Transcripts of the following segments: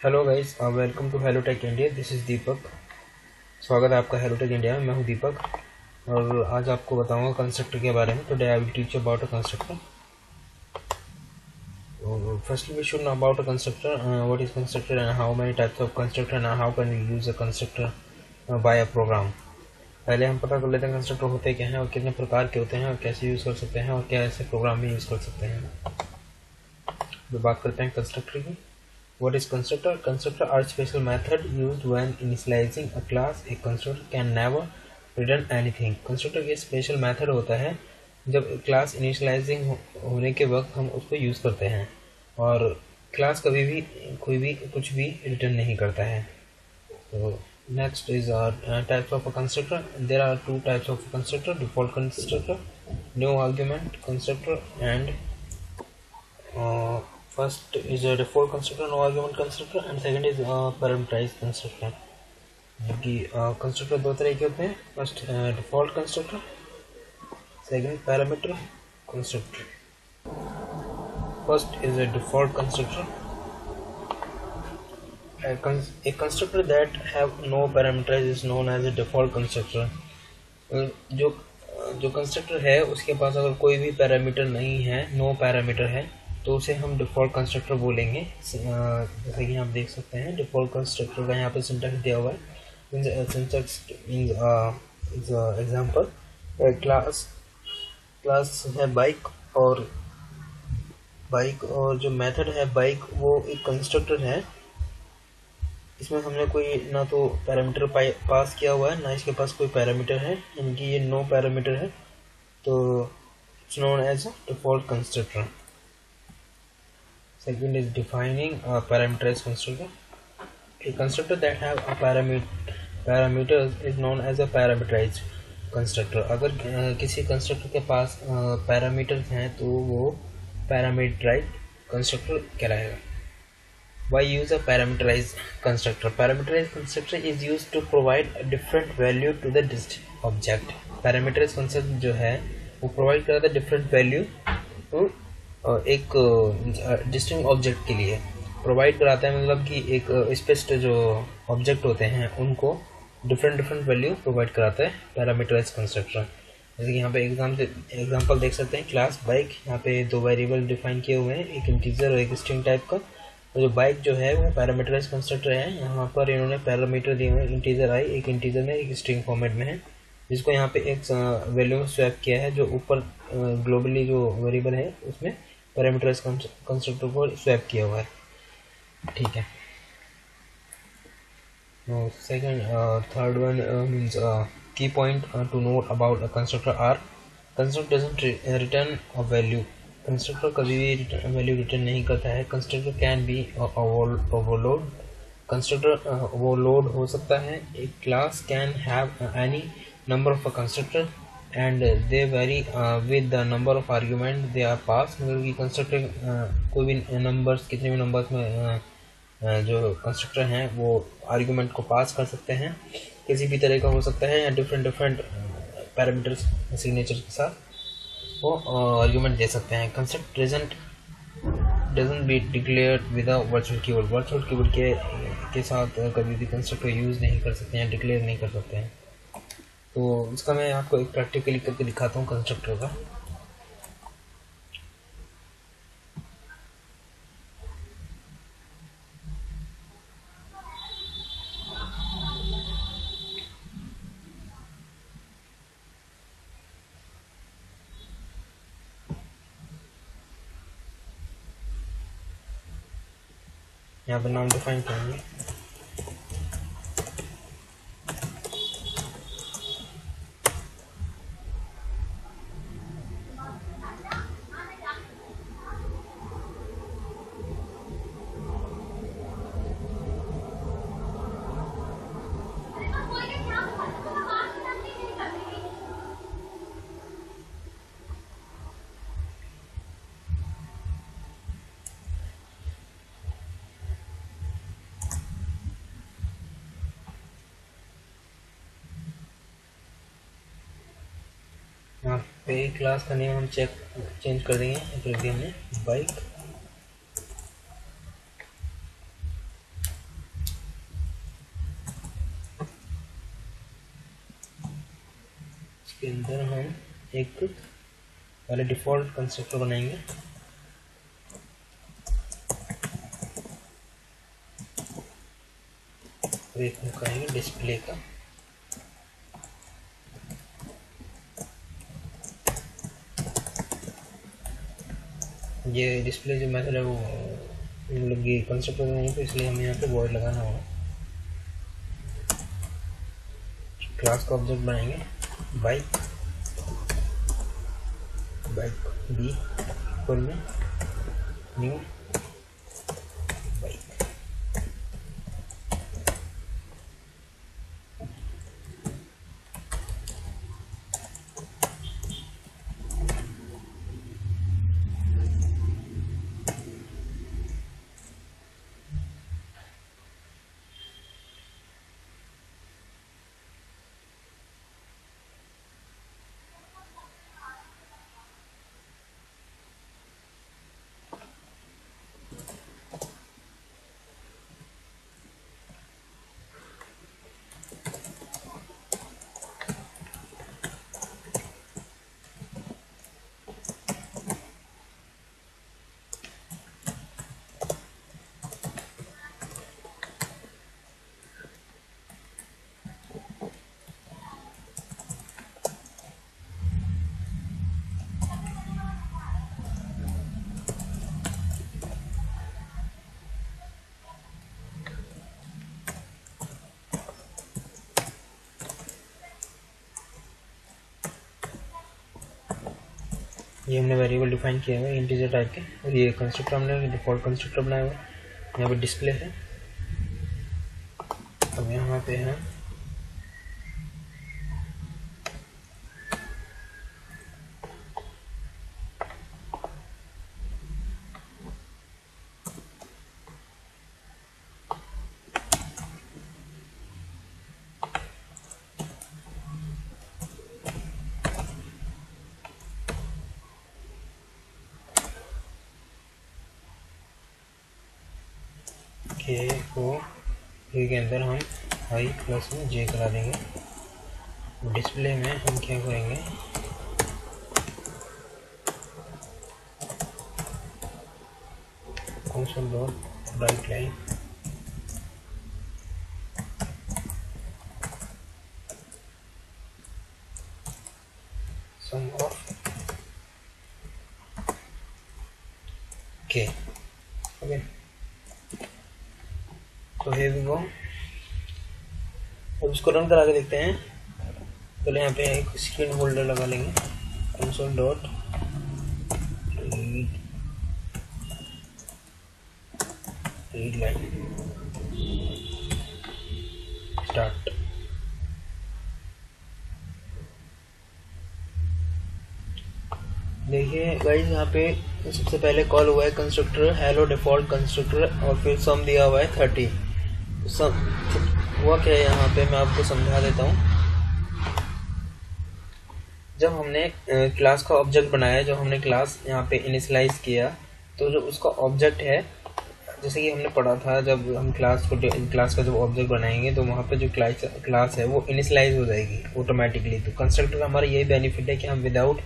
Hello guys, welcome to hello tech India. This is Deepak. स्वागत है आपका हेलो टेक इंडिया में। मैं हूं दीपक और आज आपको बताऊंगा कंस्ट्रक्टर के बारे में। Today I will teach about a constructor. Firstly we should know about a constructor, what is constructor and how many types of constructor and how can we use a constructor by a program. पहले हम पता कर लेते हैं constructor होते क्या हैं और कितने प्रकार के होते हैं और कैसे यूज़ कर सकते हैं और क्या ऐसे प्रोग्राम में यूज़ कर सकते हैं। तो बात करते हैं कंस्ट्रक्टर की। What is constructor? Constructor are special method used when initializing a class. A constructor can never return anything. Constructor के special method होता है जब क्लास इनिशियलाइजिंग होने के वक्त हम उसको यूज़ करते हैं और क्लास कभी भी कोई भी कुछ भी रिटर्न नहीं करता है। तो next is types of a constructor. There are two types of constructor: default constructor, new argument constructor, and first is a default constructor, no argument constructor, and second is parameterized constructor। कि constructor दो तरह के होते हैं। First default constructor, second parameter constructor. First is a default constructor. A constructor that have no parameters is known as a default constructor. जो जो constructor है उसके पास अगर कोई भी पैरामीटर नहीं है, नो पैरामीटर है, तो उसे हम डिफ़ॉल्ट कंस्ट्रक्टर बोलेंगे। जैसे कि आप देख सकते हैं डिफ़ॉल्ट कंस्ट्रक्टर का यहाँ पे सिंटैक्स दिया हुआ है। सिंटैक्स मींस एग्जांपल, क्लास है बाइक और जो मेथड है बाइक वो एक कंस्ट्रक्टर है। इसमें हमने कोई ना तो पैरामीटर पास किया हुआ है ना इसके पास कोई पैरामीटर है, यानी कि ये नो पैरामीटर है, तो it's known as a default constructor. Second is defining a parameterized constructor. A constructor that have a parameters is known as a parameterized constructor. अगर किसी कंस्ट्रक्टर के पास पैरामीटर्स हैं तो वो पैरामीटराइज्ड कंस्ट्रक्टर कहलाएगा। Why use a parameterized constructor? Parameterized constructor is used to provide a different value to the distinct object. Parameterized constructor जो है वो प्रोवाइड करता है डिफरेंट वैल्यू एक डिस्टिंक्ट ऑब्जेक्ट के लिए प्रोवाइड कराता है। मतलब कि एक स्पेसिफिक जो ऑब्जेक्ट होते हैं उनको डिफरेंट वैल्यू प्रोवाइड कराता है पैरामीटराइज्ड कंस्ट्रक्टर। जैसे कि यहाँ पे एग्जांपल देख सकते हैं, क्लास बाइक, यहाँ पे दो वेरिएबल डिफाइन किए हुए हैं, एक इंटीजर और एक स्ट्रिंग टाइप का। तो जो बाइक जो है वो पैरामीटराइज्ड कंस्ट्रक्टर है। यहाँ पर इन्होंने पैरामीटर दिए हुए हैं, इंटीजर आई, एक इंटीजर में एक स्ट्रिंग फॉर्मेट में है, जिसको यहाँ पे एक वैल्यू में स्वैप किया है। जो ऊपर ग्लोबली जो वेरिएबल है उसमें पैरामीटराइज्ड कंस्ट्रक्टर को स्वैप किया हुआ है। ठीक है। Second third one means key point to note about a constructor are constructor doesn't return a value. Constructor कभी भी वैल्यू रिटर्न नहीं करता है। Constructor can be overload. Constructor overload हो सकता है। एक class can have any number of a constructor and they vary with the number of argument they are passed। मतलब कि कंस्ट्रक्टर कोई भी नंबर्स, कितने भी नंबर्स में जो कंस्ट्रक्टर हैं वो आर्ग्यूमेंट को पास कर सकते हैं, किसी भी तरह का हो सकता है, या डिफरेंट पैरामीटर्स सिग्नेचर के साथ वो आर्ग्यूमेंट दे सकते हैं। Construct doesn't be declared with a virtual keyword. Virtual keyword के साथ कभी भी कंस्ट्रक्टर यूज़ नहीं कर सकते हैं, डिक्लेयर नहीं कर सकते हैं। तो इसका मैं आपको एक प्रैक्टिकली करके दिखाता हूँ कंस्ट्रक्टर का। यहाँ पर नाम डिफाइन करेंगे। यहाँ पे क्लास का नेम हम चेंज कर देंगे। फिर हमने बाइक, इसके अंदर हम एक पहले डिफ़ॉल्ट कंस्ट्रक्टर बनाएंगे। एक हम करेंगे डिस्प्ले का। ये डिस्प्ले जो मेथड है वो मतलब ये कंस्ट्रक्टर नहीं है, तो इसलिए हमें यहाँ पे वॉइड लगाना होगा। क्लास का ऑब्जेक्ट बनाएंगे बाइक बी इक्वल में न्यू बाइक। ये हमने वेरिएबल डिफाइन किया है इंटीजर टाइप के, और ये कंस्ट्रक्टर हमने डिफॉल्ट कंस्ट्रक्टर बनाया हुआ है। यहाँ पे डिस्प्ले है, अब यहाँ पे है के को के अंदर हम i प्लस में j करा देंगे। डिस्प्ले में हम क्या करेंगे, console dot write line sum of k। Okay, तो here we go। अब इसको रन करा के देखते हैं। पहले यहाँ पे एक स्क्रीन होल्डर लगा लेंगे, console dot read line start। देखिए गाइस, यहाँ पे सबसे पहले कॉल हुआ है कंस्ट्रक्टर हेलो डिफॉल्ट कंस्ट्रक्टर, और फिर सम दिया हुआ है 30। सम हुआ क्या है यहाँ पे, मैं आपको समझा देता हूँ। जब हमने क्लास का ऑब्जेक्ट बनाया, जब हमने क्लास यहाँ पे इनिशियलाइज किया, तो जो उसका ऑब्जेक्ट है, जैसे कि हमने पढ़ा था, जब हम क्लास का जब ऑब्जेक्ट बनाएंगे तो वहाँ पे जो क्लास है वो इनिशियलाइज हो जाएगी ऑटोमेटिकली। तो कंस्ट्रक्टर का हमारा यही बेनिफिट है कि हम विदाउट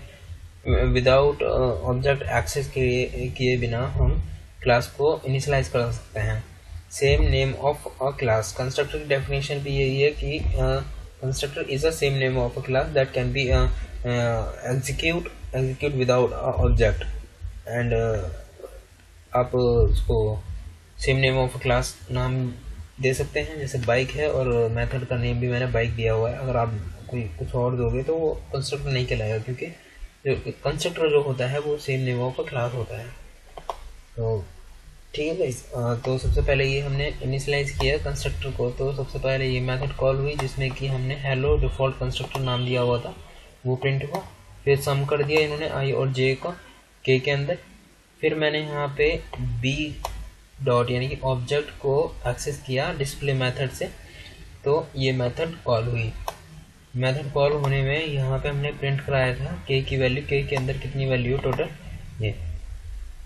ऑब्जेक्ट एक्सेस किए बिना हम क्लास को इनिशियलाइज कर सकते हैं। Same name of a class, constructor की डेफिनेशन भी यही है कि constructor is a same name of a class that can be execute without object. And आप उसको सेम नेम ऑफ क्लास नाम दे सकते हैं, जैसे बाइक है और मेथड का नेम भी मैंने बाइक दिया हुआ है। अगर आप कोई कुछ और दोगे तो वो कंस्ट्रक्टर नहीं कहलाएगा, क्योंकि जो कंस्ट्रक्टर जो होता है वो सेम नेम ऑफ क्लास होता है। तो ठीक है गाइस, तो सबसे पहले ये हमने इनिशियलाइज किया कंस्ट्रक्टर को। तो सबसे पहले ये मेथड कॉल हुई जिसमें कि हमने हेलो डिफॉल्ट कंस्ट्रक्टर नाम दिया हुआ था, वो प्रिंट हुआ। फिर सम कर दिया इन्होंने i और j को k के अंदर। फिर मैंने यहाँ पे b डॉट यानी कि ऑब्जेक्ट को एक्सेस किया डिस्प्ले मेथड से, तो ये मेथड कॉल हुई। मेथड कॉल होने में यहाँ पे हमने प्रिंट कराया था k की वैल्यू, k के अंदर कितनी वैल्यू टोटल,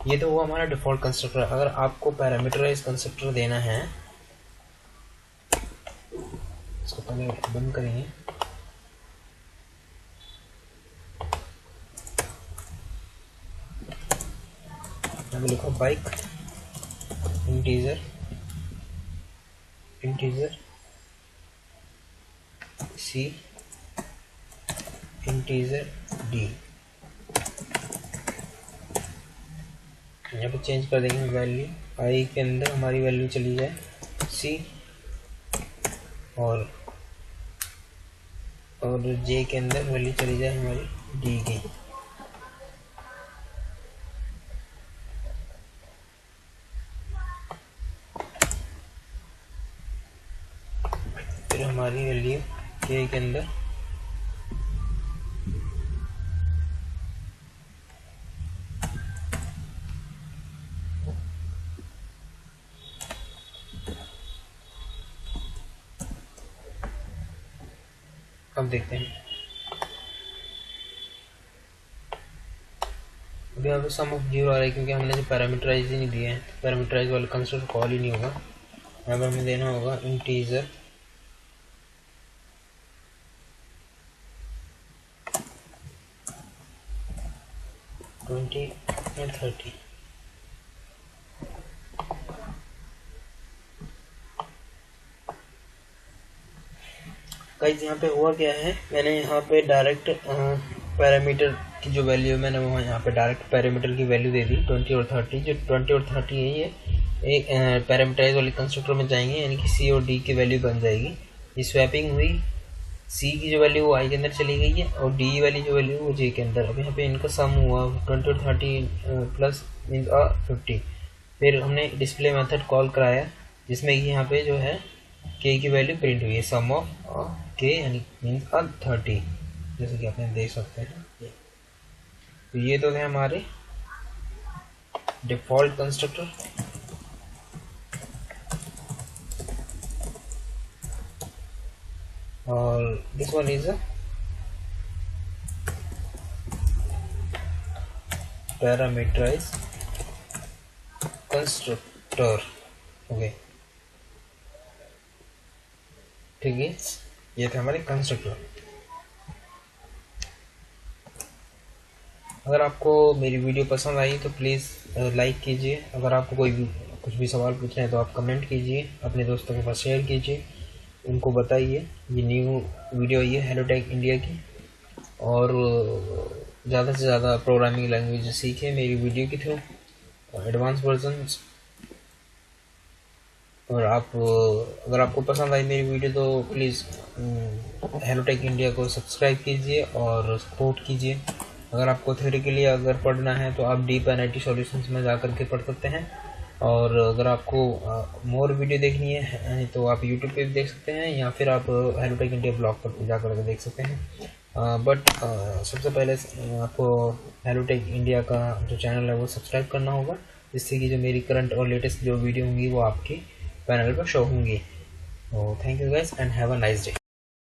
ये तो वो हमारा डिफॉल्ट कंस्ट्रक्टर। अगर आपको पैरामीटराइज कंस्ट्रक्टर देना है, इसको पहले बंद करेंगे। यहाँ पे लिखो बाइक इंटीजर सी इंटीजर डी। यहाँ पे चेंज कर देंगे वैल्यू, आई के अंदर हमारी वैल्यू चली जाए सी और जे के अंदर वैल्यू चली जाए हमारी डी की। फिर हमारी वैल्यू के अंदर अब देखते हैं। अभी यहाँ पे सम ऑफ 0 आ रहा है क्योंकि हमने जो पैरामीटराइज ही नहीं दिया है, पैरामीटराइज वाला कंस्ट्रक्टर कॉल ही नहीं होगा। यहाँ पर हमें देना होगा इंटीजर और 30। गाइस यहाँ पे हुआ क्या है, मैंने यहाँ पे डायरेक्ट पैरामीटर की जो वैल्यू मैंने वहाँ यहाँ पे डायरेक्ट पैरामीटर की वैल्यू दे दी 20 और 30। जो 20 और 30 है ये एक पैरामीटराइज वाले कंस्ट्रक्टर में जाएंगे, यानी कि सी और डी की वैल्यू बन जाएगी। ये स्वैपिंग हुई, सी की जो वैल्यू वो आई के अंदर चली गई है और डी वाली जो वैल्यू वो जे के अंदर। अब यहाँ पे इनका सम हुआ 20 और 30 प्लस मीन्स 50। फिर हमने डिस्प्ले मेथड कॉल कराया जिसमें कि यहाँ पे जो है के की वैल्यू प्रिंट हुई है, सम ऑफ के यानी मीन्स 30, जैसे कि आपने देख सकते हैं। तो ये तो थे हमारे डिफॉल्ट कंस्ट्रक्टर। और this one is a parameterize constructor. Okay, ठीक है, ये थे हमारे कंस्ट्रक्टर। अगर आपको मेरी वीडियो पसंद आई तो प्लीज़ लाइक कीजिए। अगर आपको कोई भी कुछ भी सवाल पूछना है तो आप कमेंट कीजिए, अपने दोस्तों के पास शेयर कीजिए, उनको बताइए ये न्यू वीडियो ये हेलोटेक इंडिया की। और ज़्यादा से ज़्यादा प्रोग्रामिंग लैंग्वेज सीखें मेरी वीडियो के थ्रू, एडवांस वर्जन्स। और आप अगर आपको पसंद आई मेरी वीडियो तो प्लीज़ हेलोटेक इंडिया को सब्सक्राइब कीजिए और सपोर्ट कीजिए। अगर आपको थ्योरी के लिए अगर पढ़ना है तो आप डीप एनआईटी सॉल्यूशंस में जा कर के पढ़ सकते हैं। और अगर आपको मोर वीडियो देखनी है तो आप यूट्यूब पे भी देख सकते हैं या फिर आप हेलोटेक इंडिया ब्लॉग पर जा कर के देख सकते हैं। बट सबसे पहले आपको हेलोटेक इंडिया का जो चैनल है वो सब्सक्राइब करना होगा, जिससे कि जो मेरी करंट और लेटेस्ट जो वीडियो होंगी वो आपकी पैनल पर शो होंगी। तो thank you guys and have a nice day.